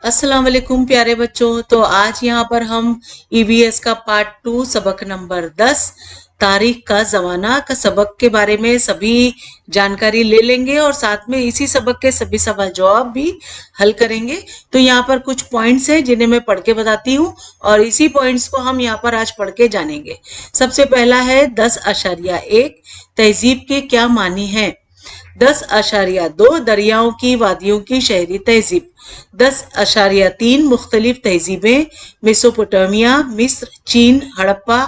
अस्सलाम वालेकुम प्यारे बच्चों। तो आज यहाँ पर हम ईवीएस का पार्ट 2 सबक नंबर 10 तारीख का जमाना का सबक के बारे में सभी जानकारी ले लेंगे और साथ में इसी सबक के सभी सवाल जवाब भी हल करेंगे। तो यहाँ पर कुछ पॉइंट्स हैं जिन्हें मैं पढ़ के बताती हूँ और इसी पॉइंट्स को हम यहाँ पर आज पढ़ के जानेंगे। सबसे पहला है 10.1 तहजीब के क्या मानी है। 10.2 दरियाओं की वादियों की शहरी तहजीब। 10.3 मुख्तलिफ तहजीबें मेसोपोटामिया, मिस्र, चीन, हड़प्पा।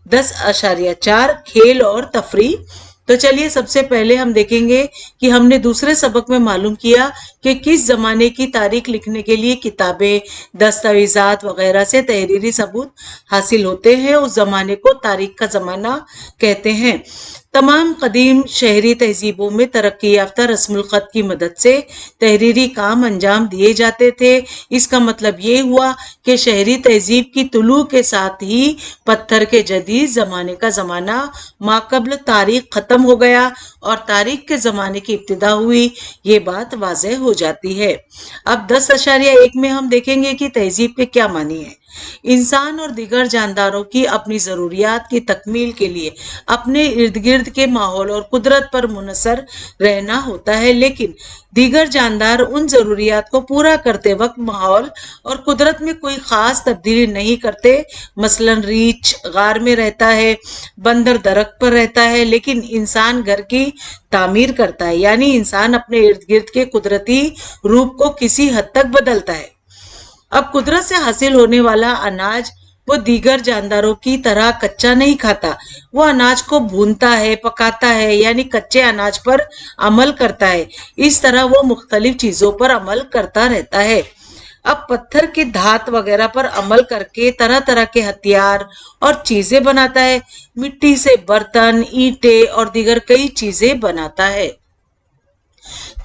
10.4 खेल और तफरी। तो चलिए सबसे पहले हम देखेंगे कि हमने दूसरे सबक में मालूम किया कि किस जमाने की तारीख लिखने के लिए किताबें, दस्तावेजात वगैरह से तहरीरी सबूत हासिल होते हैं। उस जमाने को तारीख का जमाना कहते हैं। तमाम कदीम शहरी तहजीबों में तरक्की याफ्ता रस्मुल खत की मदद से तहरीरी काम अंजाम दिए जाते थे। इसका मतलब ये हुआ कि शहरी तहजीब की तुलू के साथ ही पत्थर के जदीद जमाने का जमाना माकबल तारीख खत्म हो गया और तारीख के जमाने की इब्तिदा हुई। ये बात वाज़ेह हो जाती है। अब 10.1 में हम देखेंगे कि तहजीब के क्या मानी है। इंसान और दीगर जानदारों की अपनी जरूरियात की तकमील के लिए अपने इर्द गिर्द के माहौल और कुदरत पर मुनसर रहना होता है, लेकिन दीगर जानदार उन जरूरियात को पूरा करते वक्त माहौल और कुदरत में कोई खास तब्दीली नहीं करते। मसलन रीछ गार में रहता है, बंदर दरख्त पर रहता है, लेकिन इंसान घर की तामीर करता है। यानी इंसान अपने इर्द गिर्द के कुदरती रूप को किसी हद तक बदलता है। अब कुदरत से हासिल होने वाला अनाज वो दीगर जानदारों की तरह कच्चा नहीं खाता। वो अनाज को भूनता है, पकाता है, यानी कच्चे अनाज पर अमल करता है। इस तरह वो मुख्तलिफ चीजों पर अमल करता रहता है। अब पत्थर के धात वगैरह पर अमल करके तरह तरह के हथियार और चीजें बनाता है। मिट्टी से बर्तन, ईंटें और दीगर कई चीजें बनाता है।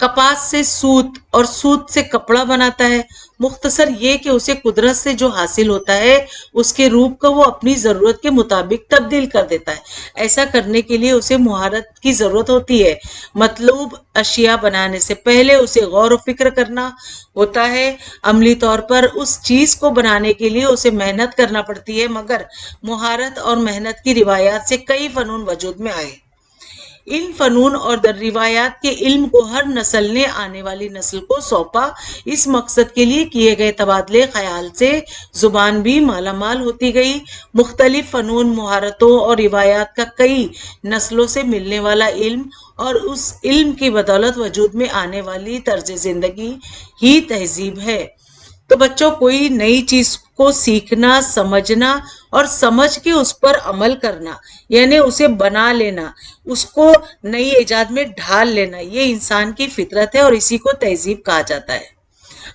कपास से सूत और सूत से कपड़ा बनाता है। मुख्तसर ये कि उसे कुदरत से जो हासिल होता है उसके रूप को वो अपनी जरूरत के मुताबिक तब्दील कर देता है। ऐसा करने के लिए उसे मुहारत की जरूरत होती है। मतलूब अशिया बनाने से पहले उसे गौर व फिक्र करना होता है। अमली तौर पर उस चीज को बनाने के लिए उसे मेहनत करना पड़ती है, मगर मुहारत और मेहनत की रिवायात से कई फनून वजूद में आए। इन फनून और रिवायात के इल्म को हर नस्ल ने आने वाली नस्ल को सौंपा। इस मकसद के लिए किए गए तबादले ख्याल से जुबान भी मालामाल होती गई। मुख्तलिफ फनून, मुहारतों और रिवायात का कई नस्लों से मिलने वाला इल्म और उस इल्म की बदौलत वजूद में आने वाली तर्ज जिंदगी ही तहजीब है। तो बच्चों, कोई नई चीज को सीखना, समझना और समझ के उस पर अमल करना, यानी उसे बना लेना, उसको नई इजाद में ढाल लेना, ये इंसान की फितरत है और इसी को तहजीब कहा जाता है।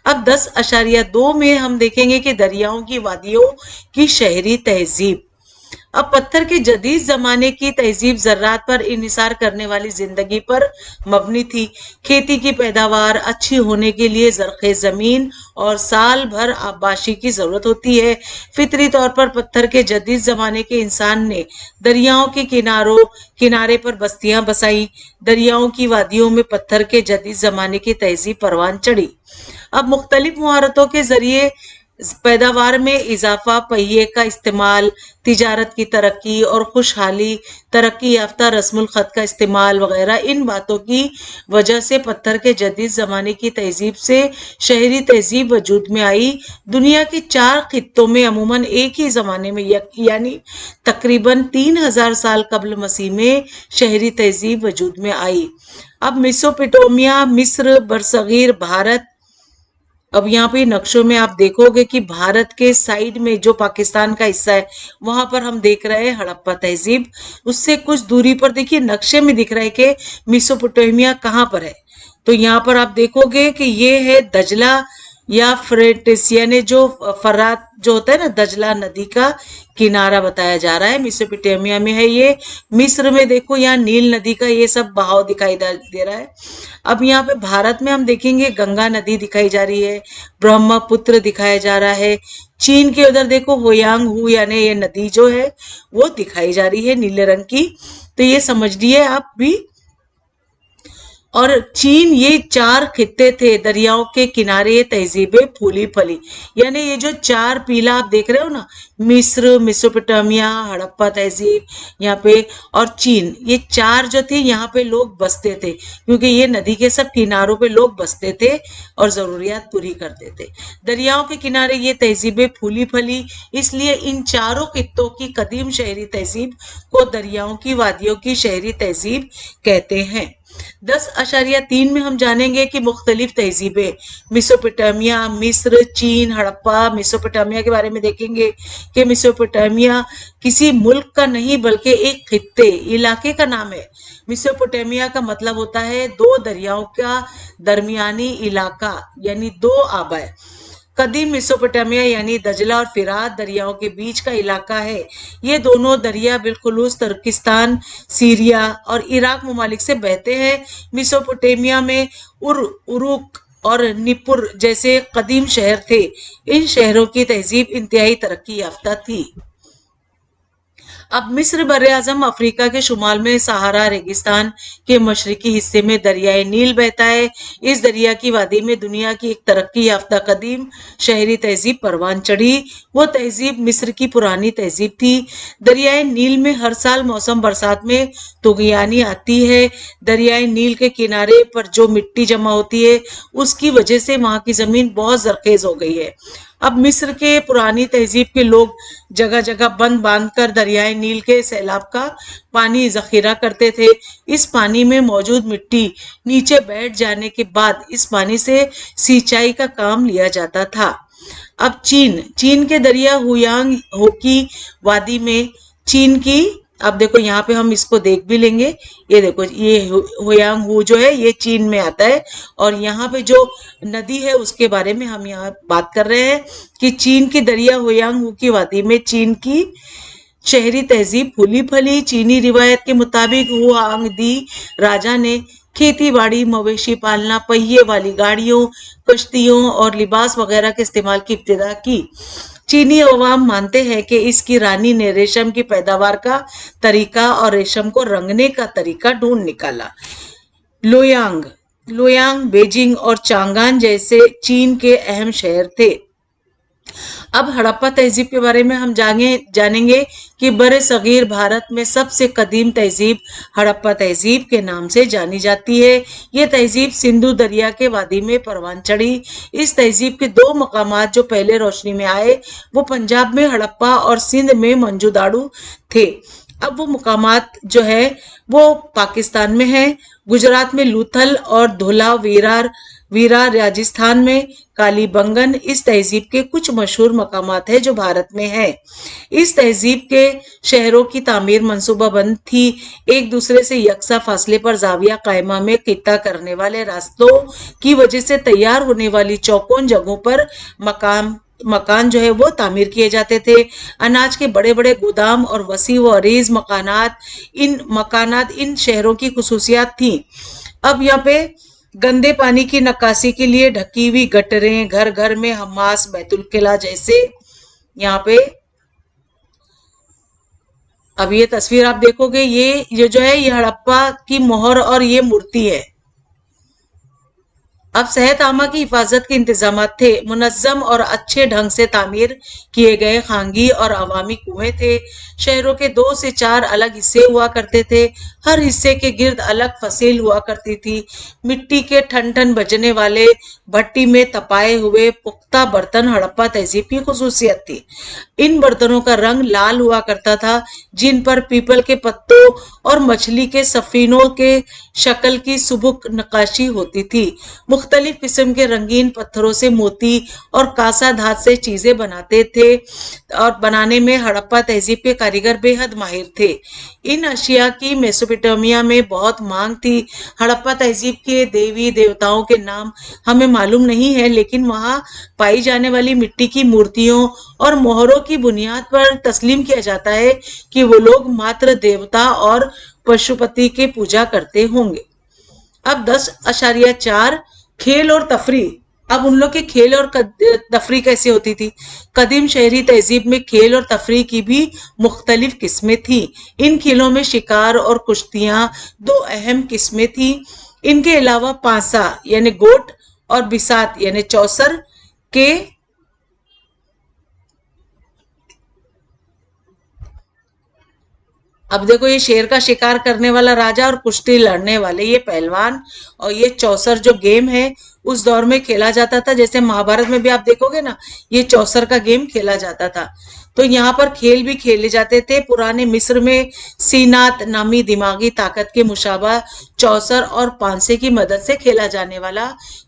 अब 10.2 में हम देखेंगे कि दरियाओं की वादियों की शहरी तहजीब। अब पत्थर के जदीद जमाने की तहजीब ज़र्रात पर इन्हिसार करने वाली जिंदगी पर मबनी थी। खेती की पैदावार अच्छी होने के लिए ज़रख़ेज़ ज़मीन और साल भर आबाशी की ज़रूरत होती है। फितरी तौर पर पत्थर के जदीद ज़माने के इंसान ने दरियाओं के किनारे पर बस्तियां बसाई। दरियाओं की वादियों में पत्थर के जदीद ज़माने की तहजीब परवान चढ़ी। अब मुख्तलिफ मुहारतों के जरिए पैदावार में इजाफा, पहिए का इस्तेमाल, तिजारत की तरक्की और खुशहाली, तरक्की याफ्ता रस्मुल खत का इस्तेमाल वगैरह, इन बातों की वजह से पत्थर के जदीद जमाने की तहजीब से शहरी तहजीब वजूद में आई। दुनिया के 4 खित्तों में अमूमन एक ही जमाने में यानी तकरीबन 3000 साल कबल मसीह में शहरी तहजीब वजूद में आई। अब मेसोपोटामिया, मिस्र, बरसगीर, भारत। अब यहाँ पे नक्शों में आप देखोगे कि भारत के साइड में जो पाकिस्तान का हिस्सा है वहां पर हम देख रहे हैं हड़प्पा तहजीब। उससे कुछ दूरी पर देखिए नक्शे में दिख रहा है कि मेसोपोटामिया कहाँ पर है। तो यहाँ पर आप देखोगे कि ये है दजला या फ्रेटिस यानी जो फरात जो होता है ना, दजला नदी का किनारा बताया जा रहा है, मेसोपोटामिया में है ये। मिस्र में देखो यहाँ नील नदी का ये सब बहाव दिखाई दे रहा है। अब यहाँ पे भारत में हम देखेंगे गंगा नदी दिखाई जा रही है, ब्रह्मपुत्र दिखाया जा रहा है। चीन के उधर देखो होयांग हू यानी ये नदी जो है वो दिखाई जा रही है नीले रंग की, तो ये समझिए आप भी। और चीन, ये 4 खित्ते थे, दरियाओं के किनारे तहजीबें फूली फली, यानी ये जो 4 पीला आप देख रहे हो ना, मिस्र, मेसोपोटामिया, हड़प्पा तहजीब यहाँ पे, और चीन, ये 4 जो थे यहाँ पे लोग बसते थे, क्योंकि ये नदी के सब किनारों पे लोग बसते थे और जरूरियात पूरी करते थे। दरियाओं के किनारे ये तहजीबें फूली फली, इसलिए इन चारों खित्तों की कदीम शहरी तहजीब को दरियाओं की वादियों की शहरी तहजीब कहते हैं। 10.3 में हम जानेंगे कि मुख्तलिफ तहजीबें, मेसोपोटामिया, मिस्र, चीन, हड़प्पा। मेसोपोटामिया के बारे में देखेंगे कि मेसोपोटामिया किसी मुल्क का नहीं बल्कि एक खित्ते, इलाके का नाम है। मेसोपोटामिया का मतलब होता है 2 दरियाओं का दरमियानी इलाका, यानी 2 आबाए। कदीम मेसोपोटामिया यानी दजला और फिरात दरियाओं के बीच का इलाका है। ये दोनों दरिया बिलखुलूस तुर्किस्तान, सीरिया और इराक ममालिक से बहते हैं। मेसोपोटामिया में उरुक और निपुर जैसे कदीम शहर थे। इन शहरों की तहजीब इंतहाई तरक्की याफ्ता थी। अब मिस्र बर-ए-आज़म अफ्रीका के शुमाल में सहारा रेगिस्तान के मशरकी हिस्से में दरियाए नील बहता है। इस दरिया की वादी में दुनिया की एक तरक्की याफ्ता कदीम शहरी तहजीब परवान चढ़ी। वो तहजीब मिस्र की पुरानी तहजीब थी। दरियाए नील में हर साल मौसम बरसात में तुगयानी आती है। दरियाए नील के किनारे पर जो मिट्टी जमा होती है उसकी वजह से वहां की जमीन बहुत जरखेज हो गई है। अब मिस्र के पुरानी तहजीब के लोग जगह जगह बंद बांध कर दरियाए नील के सैलाब का पानी जखीरा करते थे। इस पानी में मौजूद मिट्टी नीचे बैठ जाने के बाद इस पानी से सिंचाई का काम लिया जाता था। अब चीन के दरिया हुयांग हो की वादी में चीन की, अब देखो यहाँ पे हम इसको देख भी लेंगे, ये देखो ये होयांग हू जो है ये चीन में आता है, और यहाँ पे जो नदी है उसके बारे में हम यहाँ बात कर रहे हैं कि चीन की दरिया होयांग हू की वादी में चीन की शहरी तहजीब फूली फली। चीनी रिवायत के मुताबिक हुआंग दी राजा ने खेती बाड़ी, मवेशी पालना, पहिए वाली गाड़ियों, कश्तियों और लिबास वगैरह के इस्तेमाल की इब्तिदा की। चीनी अवाम मानते हैं कि इसकी रानी ने रेशम की पैदावार का तरीका और रेशम को रंगने का तरीका ढूंढ निकाला। लोयांग, बेजिंग और चांगान जैसे चीन के अहम शहर थे। अब हड़प्पा तहजीब के बारे में हम जानेंगे कि बड़े सगीर भारत में सबसे कदीम तहजीब हड़प्पा तहजीब के नाम से जानी जाती है। ये तहजीब सिंधु दरिया के वादी में परवान चढ़ी। इस तहजीब के 2 मकामात जो पहले रोशनी में आए वो पंजाब में हड़प्पा और सिंध में मंजूदाड़ू थे। अब वो मकामात जो है वो पाकिस्तान में है। गुजरात में लूथल और धोला वीरा, राजस्थान में कालीबंगन इस तहजीब के कुछ मशहूर मकामात है जो भारत में है। इस तहजीब के शहरों की तामीर मंसूबाबंद थी। एक दूसरे से यकसा फासले पर जाविया कायमा में कित्ता करने वाले रास्तों की वजह से तैयार होने वाली चौकोन जगहों पर मकान जो है वो तामीर किए जाते थे। अनाज के बड़े बड़े गोदाम और वसी व अरीज मकानात इन शहरों की खुसूसियात थी। अब यहाँ पे गंदे पानी की नक्काशी के लिए ढकी हुई गटरें, घर घर में हमास, बैतुल किला जैसे यहाँ पे, अब ये तस्वीर आप देखोगे ये जो है ये हड़प्पा की मोहर और ये मूर्ति है। अब सेहत आमा की हिफाजत के इंतजाम थे। मुनज्जम और अच्छे ढंग से तामीर किए गए खांगी और अवामी कुएं थे। शहरों के 2 से 4 अलग हिस्से हुआ करते थे। हर हिस्से के गिर्द अलग फसील हुआ करती थी। मिट्टी के ठन ठन बजने वाले भट्टी में तपाए हुए पुख्ता बर्तन हड़प्पा तहजीब की खुसूसियत थी। इन बर्तनों का रंग लाल हुआ करता था, जिन पर पीपल के पत्तों और मछली के सफीनों के शक्ल की सुबुक नक्काशी होती थी। मुख्तलिफ किस्म के रंगीन पत्थरों से मोती और कांसा धात से चीजें बनाते थे और बनाने में हड़प्पा तहजीब के कारीगर बेहद माहिर थे। इन अशिया की मेसोपोटामिया में बहुत मांग थी। हड़प्पा तहजीब के देवी देवताओं के नाम हमें मालूम नहीं है, लेकिन वहां पाई जाने वाली मिट्टी की मूर्तियों और मोहरों की बुनियाद पर तस्लीम किया जाता है कि वो लोग मात्र देवता और पशुपति की पूजा करते होंगे। अब 10.4 खेल और तफरी। अब उन लोग के खेल और तफरी कैसे होती थी? कदीम शहरी तहजीब में खेल और तफरी की भी मुख्तलिफ किस्में थी। इन खेलों में शिकार और कुश्तियां दो अहम किस्में थी। इनके अलावा पांसा यानी गोट और बिसात यानी चौसर के अब देखो, ये शेर का शिकार करने वाला राजा और कुश्ती लड़ने वाले ये पहलवान, और ये चौसर जो गेम है उस दौर में खेला जाता था। जैसे महाभारत में भी आप देखोगे ना, ये चौसर का गेम खेला जाता था। तो यहाँ पर खेल भी खेले जाते थे। पुराने मिस्र में सीनात नामी दिमागी ताकत के मुशाबा चौसर और पांसे की मदद से खेला जाने वाला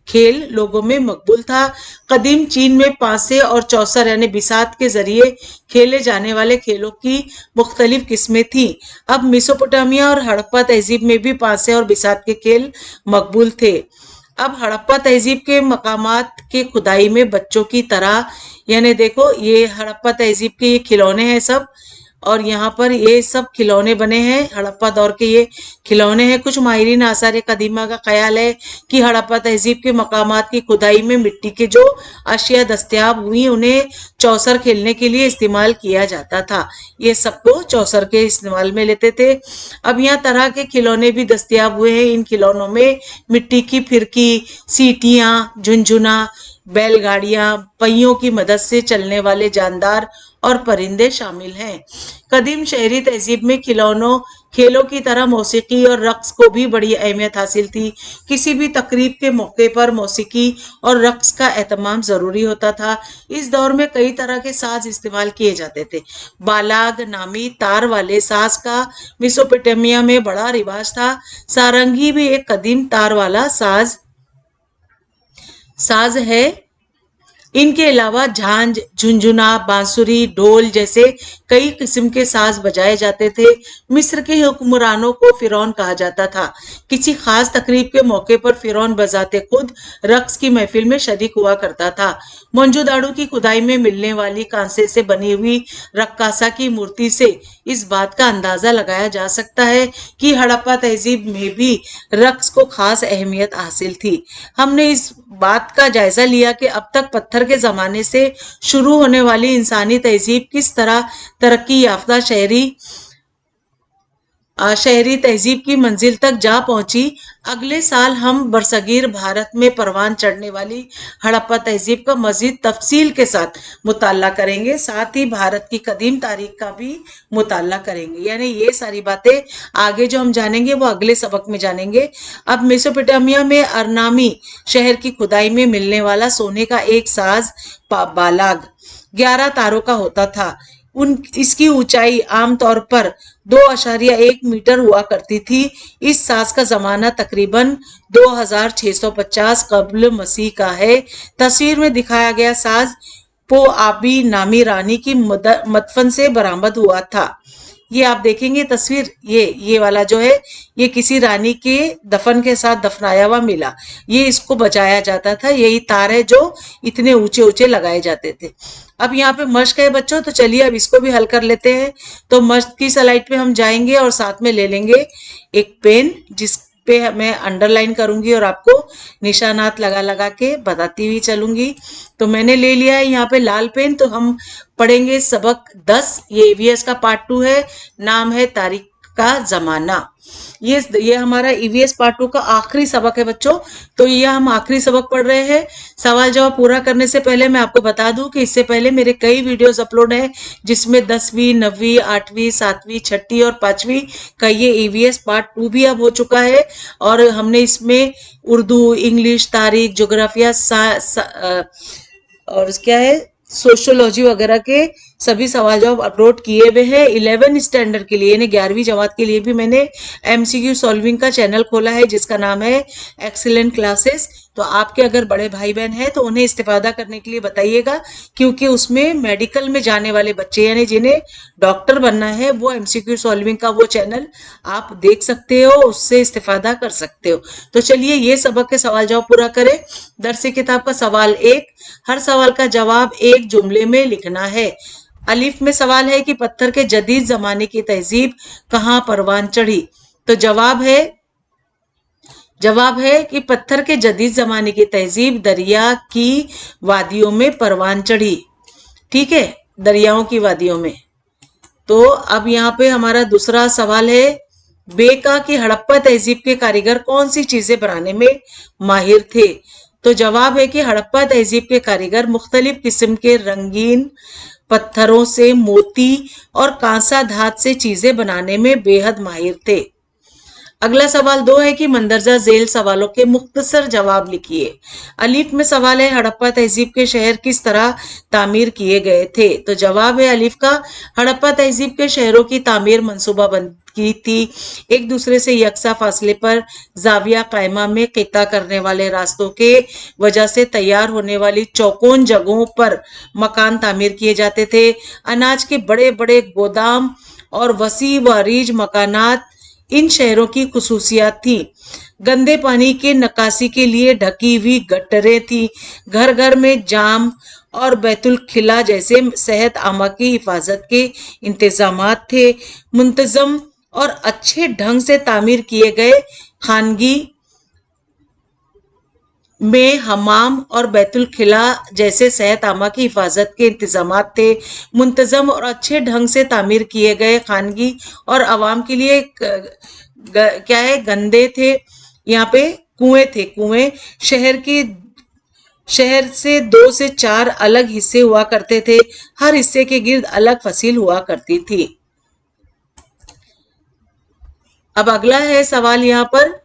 खेल लोगों में मकबूल था। कदीम चीन में पांसे और चौसर यानी बिसात के जरिए खेले जाने वाले खेलों की मुख्तलिफ किस्में थी। अब मेसोपोटामिया और हड़प्पा तहजीब में भी पांसे और बिसात के खेल मकबूल थे। अब हड़प्पा तहजीब के मकामात के खुदाई में बच्चों की तरह, यानी देखो ये हड़प्पा तहजीब के ये खिलौने हैं सब, और यहाँ पर ये सब खिलौने बने हैं, हड़प्पा दौर के ये खिलौने हैं। कुछ माहिरीन आसार कदीमा का ख्याल है कि हड़प्पा तहजीब के मकामात की खुदाई में मिट्टी के जो अशिया दस्तयाब हुई उन्हें चौसर खेलने के लिए इस्तेमाल किया जाता था। ये सबको चौसर के इस्तेमाल में लेते थे। अब यहाँ तरह के खिलौने भी दस्तयाब हुए हैं। इन खिलौनों में मिट्टी की फिरकी, सीटियां, झुनझुना, बैलगाड़ियां, पहियों की मदद से चलने वाले जानदार और परिंदे शामिल हैं। कदीम शहरी तहजीब में खेलों की तरह मौसीकी और रक्स को भी बड़ी अहमियत हासिल थी। किसी भी तकरीब के मौके पर मौसीकी और रक्स का एहतमाम जरूरी होता था। इस दौर में कई तरह के साज इस्तेमाल किए जाते थे। बालाग नामी तार वाले साज का मेसोपोटामिया में बड़ा रिवाज था। सारंगी भी एक कदीम तार वाला साज है। इनके अलावा झांझ, झुंझुना, बांसुरी, ढोल जैसे कई किस्म के साज बजाए जाते थे। मिस्र के हुक्मरानों को फिरौन कहा जाता था। किसी खास तकरीब के मौके पर फिरौन बजाते खुद रक्स की महफिल में शरीक हुआ करता था। मोंजोदाड़ो की खुदाई में मिलने वाली कांसे से बनी हुई रक्कासा की मूर्ति से इस बात का अंदाजा लगाया जा सकता है कि हड़प्पा तहजीब में भी रक्स को खास अहमियत हासिल थी। हमने इस बात का जायजा लिया कि अब तक पत्थर के जमाने से शुरू होने वाली इंसानी तहजीब किस तरह तरक्की याफ्ता शहरी तहजीब की मंजिल तक जा पहुंची। अगले साल हम बरसगीर भारत में परवान चढ़ने वाली हड़प्पा तहजीब का मजीद तफसील के साथ मुताला करेंगे। साथ ही भारत की कदीम तारीख का भी मुताला करेंगे। यानी ये सारी बातें आगे जो हम जानेंगे वो अगले सबक में जानेंगे। अब मेसोपोटामिया में अरनामी शहर की खुदाई में मिलने वाला सोने का एक साज बालाग 11 तारों का होता था। इसकी ऊंचाई आमतौर पर 2.1 मीटर हुआ करती थी। इस साज का जमाना तकरीबन 2650 कब्ल मसीह का है। तस्वीर में दिखाया गया साज पो आबी नामी रानी की मदफन से बरामद हुआ था। ये आप देखेंगे तस्वीर, ये वाला जो है ये किसी रानी के दफन के साथ दफनाया हुआ मिला। ये इसको बजाया जाता था। यही तार है जो इतने ऊंचे ऊंचे लगाए जाते थे। अब यहाँ पे मश्क है बच्चों, तो चलिए अब इसको भी हल कर लेते हैं। तो मश्क की स्लाइड पे हम जाएंगे और साथ में ले लेंगे एक पेन जिस पे मैं अंडरलाइन करूंगी और आपको निशानात लगा लगा के बताती हुई चलूंगी। तो मैंने ले लिया है यहाँ पे लाल पेन। तो हम पढ़ेंगे सबक 10। ये ईवीएस का पार्ट 2 है। नाम है तारीख का जमाना। ये हमारा ईवीएस पार्ट 2 का आखिरी सबक है बच्चों। तो ये हम आखिरी सबक पढ़ रहे हैं। सवाल जवाब पूरा करने से पहले मैं आपको बता दूं कि इससे पहले मेरे कई वीडियोस अपलोड हैं, जिसमें 10वीं, 9वीं, 8वीं, 7वीं, 6ठी और 5वीं का ये ईवीएस पार्ट 2 भी अब हो चुका है। और हमने इसमें उर्दू, इंग्लिश, तारीख, ज्योग्राफिया और क्या है सोशियोलॉजी वगैरह के सभी सवाल जवाब अपलोड किए हुए हैं। 11 स्टैंडर्ड के लिए यानी 11वीं जमात के लिए भी मैंने एमसीक्यू सॉल्विंग का चैनल खोला है जिसका नाम है एक्सीलेंट क्लासेस। तो आपके अगर बड़े भाई बहन हैं तो उन्हें इस्तेफादा करने के लिए बताइएगा, क्योंकि उसमें मेडिकल में जाने वाले बच्चे यानी जिन्हें डॉक्टर बनना है वो एमसीक्यू सॉल्विंग का वो चैनल आप देख सकते हो, उससे इस्तेफादा कर सकते हो। तो चलिए ये सबक के सवाल जवाब पूरा करें। दरसी किताब का सवाल 1, हर सवाल का जवाब एक जुमले में लिखना है। अलिफ में सवाल है कि पत्थर के जदीद जमाने की तहजीब कहाँ परवान चढ़ी। तो जवाब है कि पत्थर के जदीद जमाने की तहजीब दरिया की वादियों में परवान चढ़ी। ठीक है, दरियाओं की वादियों में। तो अब यहाँ पे हमारा दूसरा सवाल है, बेका की हड़प्पा तहजीब के कारीगर कौन सी चीजें बनाने में माहिर थे। तो जवाब है कि हड़प्पा तहजीब के कारीगर मुख्तलिफ किस्म के रंगीन पत्थरों से मोती और कांसा धात से चीजें बनाने में बेहद माहिर थे। अगला सवाल 2 है कि मंदरजा झेल सवालों के मुख्तसर जवाब लिखिए। अलिफ में सवाल है हड़प्पा तहजीब के शहर किस तरह तामीर किए गए थे। तो जवाब है अलिफ का, हड़प्पा तहजीब के शहरों की तामीर मंसूबाबंदी की थी। एक दूसरे से यकसा फासले पर जाविया कायमा में क़िता करने वाले रास्तों के वजह से तैयार होने वाली चौकोन जगहों पर मकान तामीर किए जाते थे। अनाज के बड़े बड़े गोदाम और वसी व अरीज मकानात इन शहरों की खुसूसियात थी। गंदे पानी के निकासी के लिए ढकी हुई गटरें थी। घर घर में जाम और बैतुल खिला जैसे सेहत आमा की हिफाजत के इंतजामात थे। मुंतजम और अच्छे ढंग से तामीर किए गए खानगी में हमाम और बैतुल खिला जैसे सेहत आमा की हिफाजत के इंतजामात थे। मुंतजम और अच्छे ढंग से तामीर किए गए खानगी और आवाम के लिए क्या है, गंदे थे। यहाँ पे कुएं थे। कुएं शहर से 2 से 4 अलग हिस्से हुआ करते थे। हर हिस्से के गिर्द अलग फसील हुआ करती थी। अब अगला है सवाल यहाँ पर,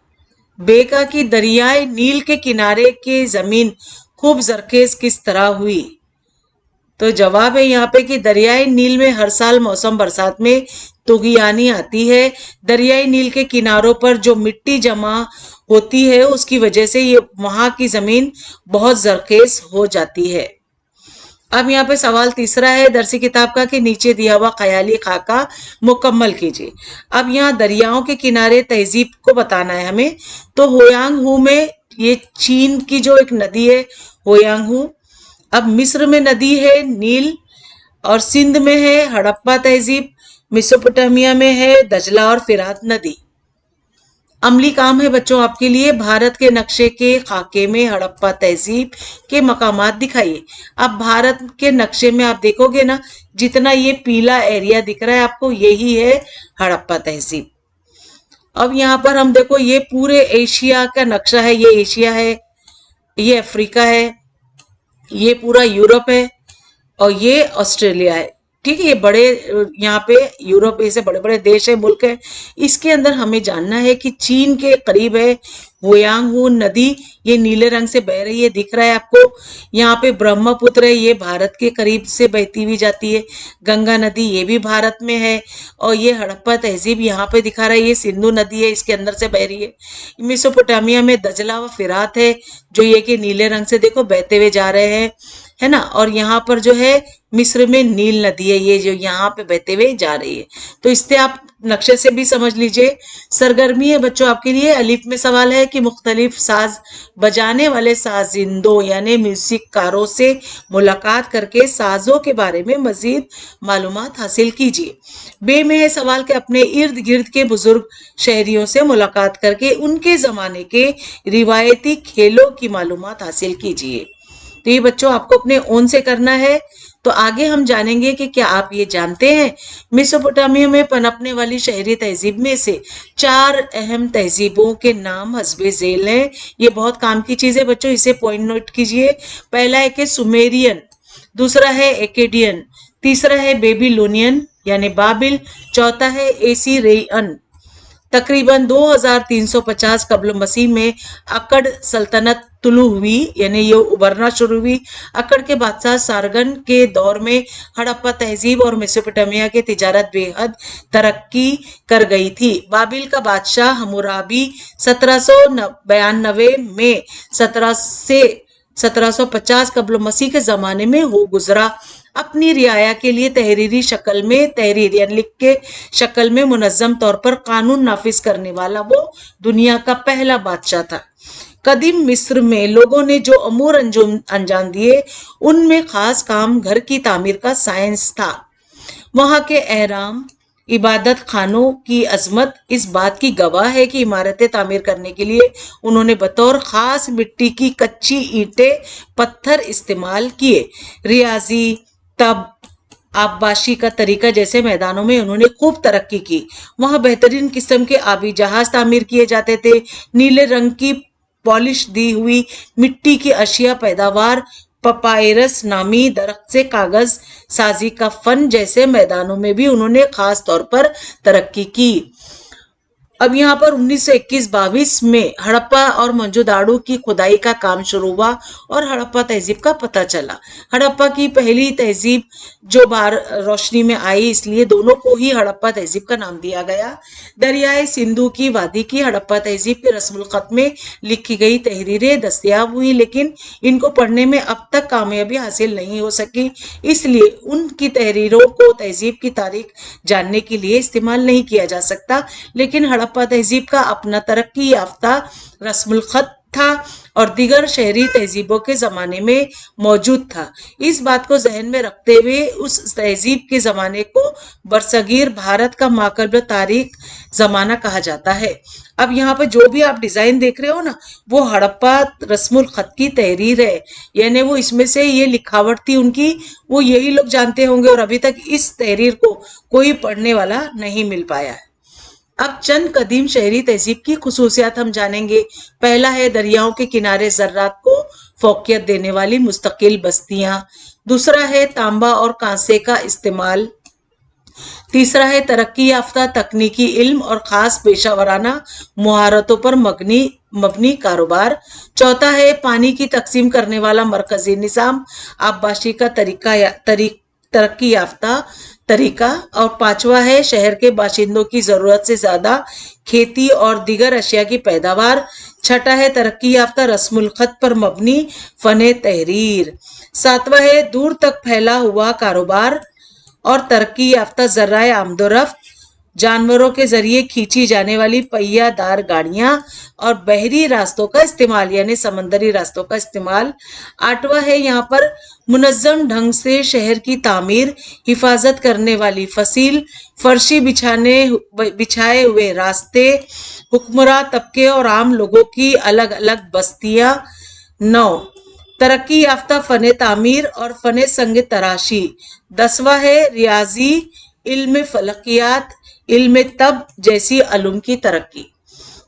बेका की दरियाए नील के किनारे की जमीन खूब जरखेज किस तरह हुई। तो जवाब है यहाँ पे कि दरियाए नील में हर साल मौसम बरसात में तुगियानी आती है। दरियाई नील के किनारों पर जो मिट्टी जमा होती है उसकी वजह से ये वहां की जमीन बहुत जरखेज हो जाती है। अब यहाँ पे सवाल तीसरा है दरसी किताब का कि नीचे दिया हुआ ख्याली खाका मुकम्मल कीजिए। अब यहाँ दरियाओं के किनारे तहजीब को बताना है हमें। तो होयांग हू में ये चीन की जो एक नदी है होयांग हू। अब मिस्र में नदी है नील और सिंध में है हड़प्पा तहजीब। मेसोपोटामिया में है दजला और फिरात नदी। अमली काम है बच्चों आपके लिए, भारत के नक्शे के खाके में हड़प्पा तहजीब के मकामात दिखाइए। अब भारत के नक्शे में आप देखोगे ना, जितना ये पीला एरिया दिख रहा है आपको, यही है हड़प्पा तहजीब। अब यहाँ पर हम देखो, ये पूरे एशिया का नक्शा है। ये एशिया है, ये अफ्रीका है, ये पूरा यूरोप है और ये ऑस्ट्रेलिया है। ठीक है, ये बड़े यहाँ पे यूरोप ऐसे बड़े बड़े देश है, मुल्क है। इसके अंदर हमें जानना है कि चीन के करीब है होयांग हू नदी, ये नीले रंग से बह रही है, दिख रहा है आपको। यहाँ पे ब्रह्मपुत्र है, ये भारत के करीब से बहती हुई जाती है। गंगा नदी ये भी भारत में है और ये हड़प्पा तहजीब यहाँ पे दिखा रहा है, ये सिंधु नदी है, इसके अंदर से बह रही है। मेसोपोटामिया में दजला व फिरात है, जो ये कि नीले रंग से देखो बहते हुए जा रहे हैं, है ना। और यहाँ पर जो है मिस्र में नील नदी है, ये जो यहाँ पे बहते हुए जा रही है। तो इससे आप नक्शे से भी समझ लीजिए। सरगर्मी है बच्चों आपके लिए। अलिफ में सवाल है कि मुख्तलिफ साज बजाने वाले साजिंदों यानी म्यूजिक कारों से मुलाकात करके साजों के बारे में मजीद मालूमात हासिल कीजिए। बे में है सवाल कि अपने इर्द गिर्द के बुजुर्ग शहरियों से मुलाकात करके उनके जमाने के रिवायती खेलों की मालूमात हासिल कीजिए। तो ये बच्चों आपको अपने ओन से करना है। तो आगे हम जानेंगे कि क्या आप ये जानते हैं मेसोपोटामिया में पनपने वाली शहरी तहजीब में से 4 अहम तहजीबों के नाम हस्बे झेल हैं। ये बहुत काम की चीज है बच्चों, इसे पॉइंट नोट कीजिए। पहला है कि सुमेरियन, दूसरा है एकेडियन, तीसरा है बेबीलोनियन यानी बाबिल, चौथा है एसीरियन। तकरीबन 2350 कब्ल मसीह में अक्कड़ सल्तनत तुलू हुई, यानी ये उभरना शुरू हुई। अक्कड़ के बादशाह सारगन के दौर में हड़प्पा तहजीब और मेसोपोटामिया की तिजारत बेहद तरक्की कर गई थी। बाबिल का बादशाह हम्मुराबी 1792 में 1750 कब्ल मसीह के जमाने में हो गुजरा। अपनी रियाया के लिए तहरीरी शक्ल में, तहरीर यानी लिख के शक्ल में मुनज़्ज़म तौर पर कानून नाफिज करने वाला वो दुनिया का पहला बादशाह था। कदीम मिस्र में लोगों ने जो अमूर अंजाम दिए, उनमें खास काम घर की तामीर का साइंस था। वहां के एहराम, इबादत खानों की अजमत इस बात की गवाह है कि इमारतें तामीर करने के लिए उन्होंने बतौर खास मिट्टी की कच्ची ईंटें, पत्थर इस्तेमाल किए। रियाजी, तब, आबबाशी का तरीका जैसे मैदानों में उन्होंने खूब तरक्की की। वहां बेहतरीन किस्म के आबी जहाज तामीर किए जाते थे। नीले रंग की पॉलिश दी हुई मिट्टी की अशिया पैदावार, पपायरस नामी दरख्त से कागज साजी का फन जैसे मैदानों में भी उन्होंने खास तौर पर तरक्की की। अब यहाँ पर 1921-22 में हड़प्पा और मोहनजोदाड़ो की खुदाई का काम शुरू हुआ और हड़प्पा तहजीब का पता चला। हड़प्पा की पहली तहजीब जो बार रोशनी में आई, इसलिए दोनों को ही हड़प्पा तहजीब का नाम दिया गया। दरियाए सिंधु की वादी की हड़प्पा तहजीब के रस्मुल खत में लिखी गई तहरीरें दस्तयाब हुई, लेकिन इनको पढ़ने में अब तक कामयाबी हासिल नहीं हो सकी। इसलिए उनकी तहरीरों को तहजीब की तारीख जानने के लिए इस्तेमाल नहीं किया जा सकता। लेकिन हड़प्पा तहजीब का अपना तरक्की याफ्ता रस्मुल खत था और दीगर शहरी तहजीबों के जमाने में मौजूद था। इस बात को जहन में रखते हुए उस तहजीब के जमाने को बरसगीर भारत का माकबल तारीख जमाना कहा जाता है। अब यहाँ पर जो भी आप डिजाइन देख रहे हो ना, वो हड़प्पा रस्मुल खत की तहरीर है, यानी वो इसमें से ये लिखावट थी उनकी, वो यही लोग जानते होंगे और अभी तक इस तहरीर को कोई पढ़ने वाला नहीं मिल पाया है। अब चंद कदीम शहरी तहजीब की खुसूसियात हम जानेंगे। पहला है दरियाओं के किनारे ज़र्रात को फौकियत देने वाली मुस्तकिल बस्तियां। दूसरा है तांबा और कांसे का इस्तेमाल। तीसरा है तरक्की याफ्ता तकनीकी इल्म और खास पेशावराना मुहारतों पर मबनी कारोबार। चौथा है पानी की तकसीम करने वाला मरकजी निज़ाम, आबबाशी का तरक्की याफ्ता तरीका। और पांचवा है शहर के बाशिंदों की जरूरत से ज्यादा खेती और दीगर अशिया की पैदावार। छठा है तरक्की याफ्ता रस्मुल खत पर मबनी फने तहरीर। सातवां है दूर तक फैला हुआ कारोबार और तरक्की याफ्ता जर्राए आमदोरफ्त, जानवरों के जरिए खींची जाने वाली पहियादार गाड़ियां और बहरी रास्तों का इस्तेमाल, यानी समंदरी रास्तों का इस्तेमाल। आठवां है यहाँ पर मुनज़्ज़म ढंग से शहर की तामीर, हिफाजत करने वाली फसील, फर्शी बिछाए हुए रास्ते, हुक्मरां तबके और आम लोगों की अलग अलग बस्तियां। 9 तरक्की याफ्ता फने तामीर और फने संग तराशी। 10वां है रियाजी, इल्म फलकियात, इल्म तब जैसी अलूम की तरक्की।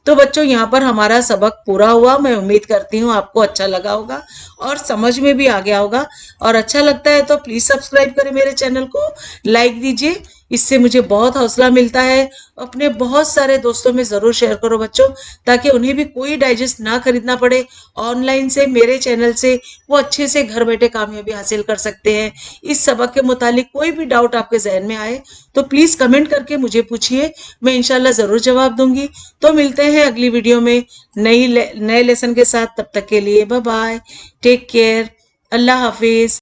तो बच्चों यहाँ पर हमारा सबक पूरा हुआ। मैं उम्मीद करती हूँ आपको अच्छा लगा होगा और समझ में भी आ गया होगा, और अच्छा लगता है तो प्लीज सब्सक्राइब करें मेरे चैनल को, लाइक दीजिए, इससे मुझे बहुत हौसला मिलता है। अपने बहुत सारे दोस्तों में जरूर शेयर करो बच्चों, ताकि उन्हें भी कोई डाइजेस्ट ना खरीदना पड़े। ऑनलाइन से मेरे चैनल से वो अच्छे से घर बैठे कामयाबी हासिल कर सकते हैं। इस सबक के मुतालिक कोई भी डाउट आपके जहन में आए तो प्लीज कमेंट करके मुझे पूछिए, मैं इंशाल्लाह जरूर जवाब दूंगी। तो मिलते हैं अगली वीडियो में नए लेसन के साथ। तब तक के लिए बाय बाय, टेक केयर, अल्लाह हाफिज।